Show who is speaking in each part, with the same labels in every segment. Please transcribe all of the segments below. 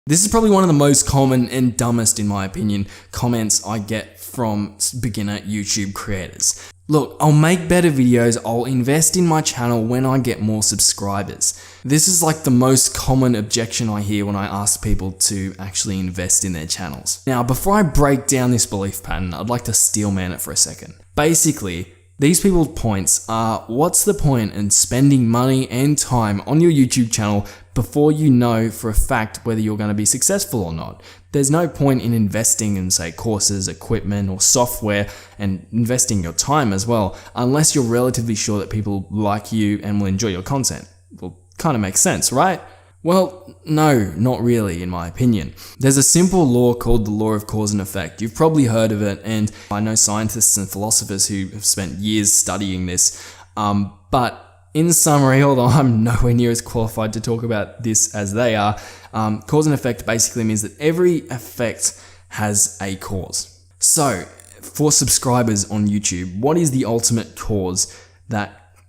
Speaker 1: This is probably one of the most common and dumbest, in my opinion, comments I get from beginner YouTube creators. Look, I'll make better videos, I'll invest in my channel when I get more subscribers. This is like the most common objection I hear when I ask people to actually invest in their channels. Now, before I break down this belief pattern, I'd like to steelman it for a second. Basically, these people's points are, what's the point in spending money and time on your YouTube channel before you know for a fact whether you're going to be successful or not? There's no point in investing in, say, courses, equipment, or software, and investing your time as well, unless you're relatively sure that people like you and will enjoy your content. Well, kind of makes sense, right? Well, no, not really, in my opinion. There's a simple law called the law of cause and effect. You've probably heard of it, and I know scientists and philosophers who have spent years studying this. But in summary, although I'm nowhere near as qualified to talk about this as they are, cause and effect basically means that every effect has a cause. So, for subscribers on YouTube, what is the ultimate cause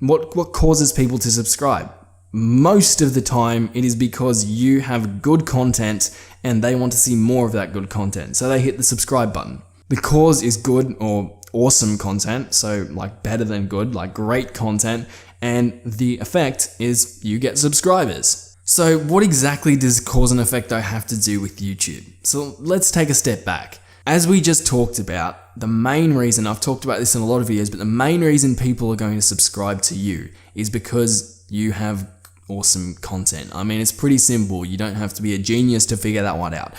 Speaker 1: what causes people to subscribe? Most of the time, it is because you have good content and they want to see more of that good content. So they hit the subscribe button. The cause is good or awesome content. So like better than good, like great content. And the effect is you get subscribers. So what exactly does cause and effect though have to do with YouTube? So let's take a step back. As we just talked about, the main reason, I've talked about this in a lot of videos, but the main reason people are going to subscribe to you is because you have awesome content. I mean, it's pretty simple. You don't have to be a genius to figure that one out.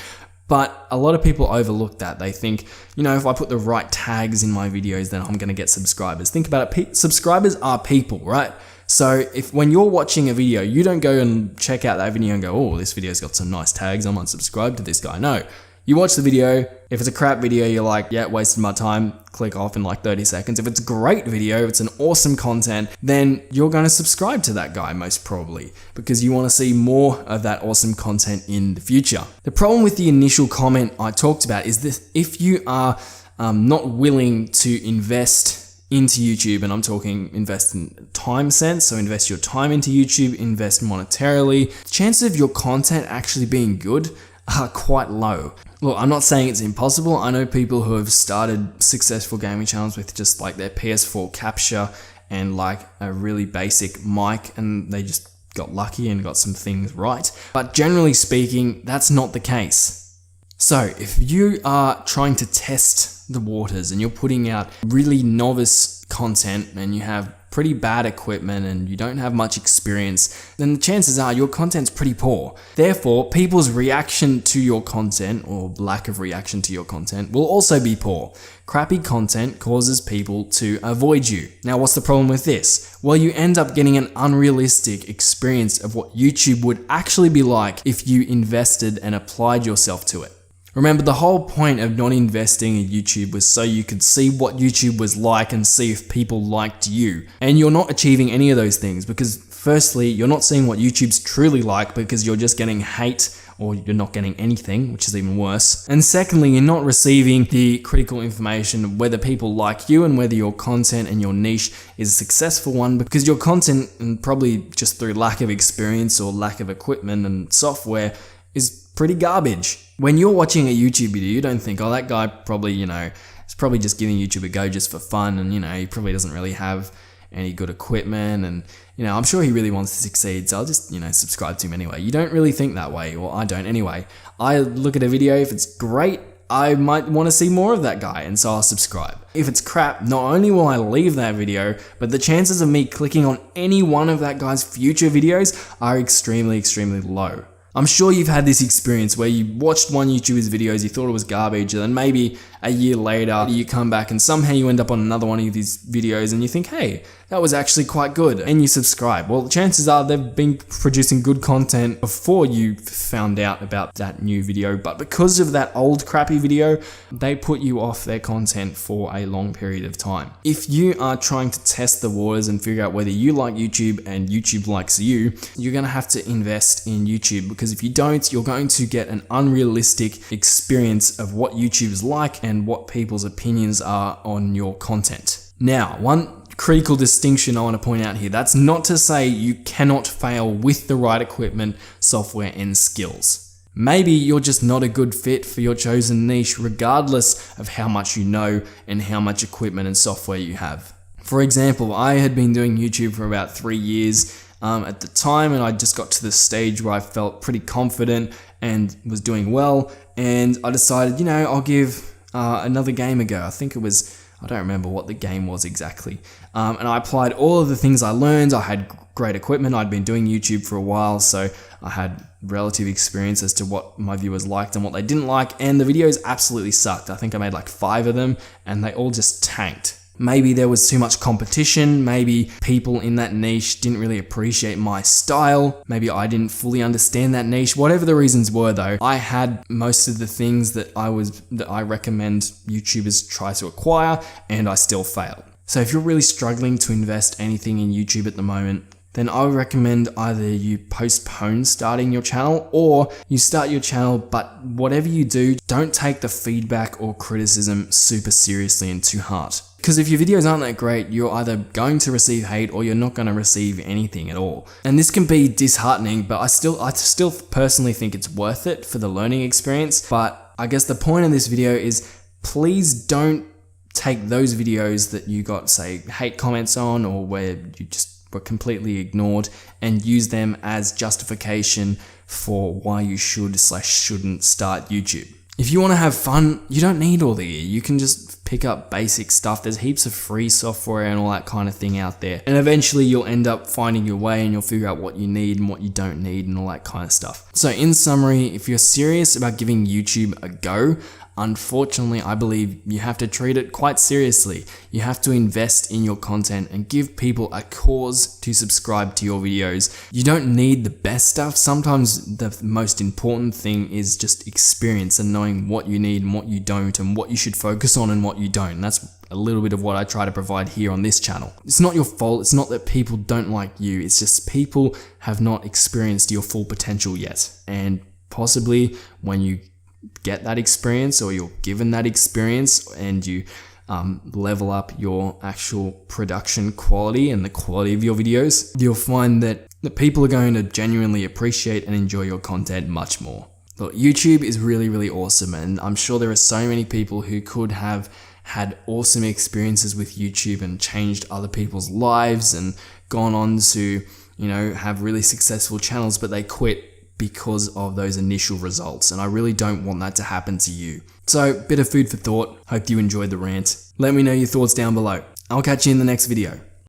Speaker 1: But a lot of people overlook that. They think, if I put the right tags in my videos, then I'm going to get subscribers. Think about it. Subscribers are people, right? So when you're watching a video, you don't go and check out that video and go, oh, this video's got some nice tags. I might subscribe to this guy. No. You watch the video. If it's a crap video, you're like, yeah, wasted my time. Click off in like 30 seconds. If it's a great video, if it's an awesome content, then you're going to subscribe to that guy most probably because you want to see more of that awesome content in the future. The problem with the initial comment I talked about is that if you are not willing to invest into YouTube, and I'm talking invest in time sense, so invest your time into YouTube, invest monetarily, chances of your content actually being good are quite low. Look, I'm not saying it's impossible. I know people who have started successful gaming channels with just like their PS4 capture and like a really basic mic, and they just got lucky and got some things right. But generally speaking, that's not the case. So if you are trying to test the waters and you're putting out really novice content and you have pretty bad equipment and you don't have much experience, then the chances are your content's pretty poor. Therefore, people's reaction to your content or lack of reaction to your content will also be poor. Crappy content causes people to avoid you. Now, what's the problem with this? Well, you end up getting an unrealistic experience of what YouTube would actually be like if you invested and applied yourself to it. Remember, the whole point of not investing in YouTube was so you could see what YouTube was like and see if people liked you. And you're not achieving any of those things because firstly, you're not seeing what YouTube's truly like because you're just getting hate or you're not getting anything, which is even worse. And secondly, you're not receiving the critical information of whether people like you and whether your content and your niche is a successful one because your content, and probably just through lack of experience or lack of equipment and software, is pretty garbage. When you're watching a YouTube video, you don't think, oh, that guy probably, is probably just giving YouTube a go just for fun. And, he probably doesn't really have any good equipment. And, I'm sure he really wants to succeed. So I'll just, subscribe to him anyway. You don't really think that way. Or I don't anyway. I look at a video. If it's great, I might want to see more of that guy. And so I'll subscribe. If it's crap, not only will I leave that video, but the chances of me clicking on any one of that guy's future videos are extremely, extremely low. I'm sure you've had this experience where you watched one YouTuber's videos, you thought it was garbage, and then maybe a year later you come back and somehow you end up on another one of these videos and you think, hey, that was actually quite good, and you subscribe. Well, chances are they've been producing good content before you found out about that new video, but because of that old crappy video, they put you off their content for a long period of time. If you are trying to test the waters and figure out whether you like YouTube and YouTube likes you, you're going to have to invest in YouTube because if you don't, you're going to get an unrealistic experience of what YouTube is like and what people's opinions are on your content. Now, one critical distinction I want to point out here, that's not to say you cannot fail with the right equipment, software, and skills. Maybe you're just not a good fit for your chosen niche regardless of how much you know and how much equipment and software you have. For example, I had been doing YouTube for about 3 years at the time, and I just got to the stage where I felt pretty confident and was doing well, and I decided, I'll give another game a go. I don't remember what the game was exactly. And I applied all of the things I learned. I had great equipment. I'd been doing YouTube for a while, so I had relative experience as to what my viewers liked and what they didn't like, and the videos absolutely sucked. I think I made like 5 of them, and they all just tanked. Maybe there was too much competition, maybe people in that niche didn't really appreciate my style, maybe I didn't fully understand that niche. Whatever the reasons were though, I had most of the things that I recommend YouTubers try to acquire, and I still failed. So if you're really struggling to invest anything in YouTube at the moment, then I would recommend either you postpone starting your channel or you start your channel, but whatever you do, don't take the feedback or criticism super seriously and too hard. Because if your videos aren't that great, you're either going to receive hate or you're not going to receive anything at all. And this can be disheartening, but I still personally think it's worth it for the learning experience. But I guess the point of this video is please don't take those videos that you got, say, hate comments on, or where you just were completely ignored, and use them as justification for why you shouldn't start YouTube. If you want to have fun, you don't need all the gear. You can just pick up basic stuff. There's heaps of free software and all that kind of thing out there. And eventually you'll end up finding your way, and you'll figure out what you need and what you don't need and all that kind of stuff. So in summary, if you're serious about giving YouTube a go, unfortunately, I believe you have to treat it quite seriously. You have to invest in your content and give people a cause to subscribe to your videos. You don't need the best stuff. Sometimes the most important thing is just experience and knowing what you need and what you don't, and what you should focus on and what you don't. And that's a little bit of what I try to provide here on this channel. It's not your fault. It's not that people don't like you. It's just people have not experienced your full potential yet. And possibly when you get that experience, or you're given that experience, and you level up your actual production quality and the quality of your videos, you'll find that the people are going to genuinely appreciate and enjoy your content much more. Look, YouTube is really, really awesome, and I'm sure there are so many people who could have had awesome experiences with YouTube and changed other people's lives and gone on to, have really successful channels, but they quit because of those initial results, and I really don't want that to happen to you. So, bit of food for thought. Hope you enjoyed the rant. Let me know your thoughts down below. I'll catch you in the next video.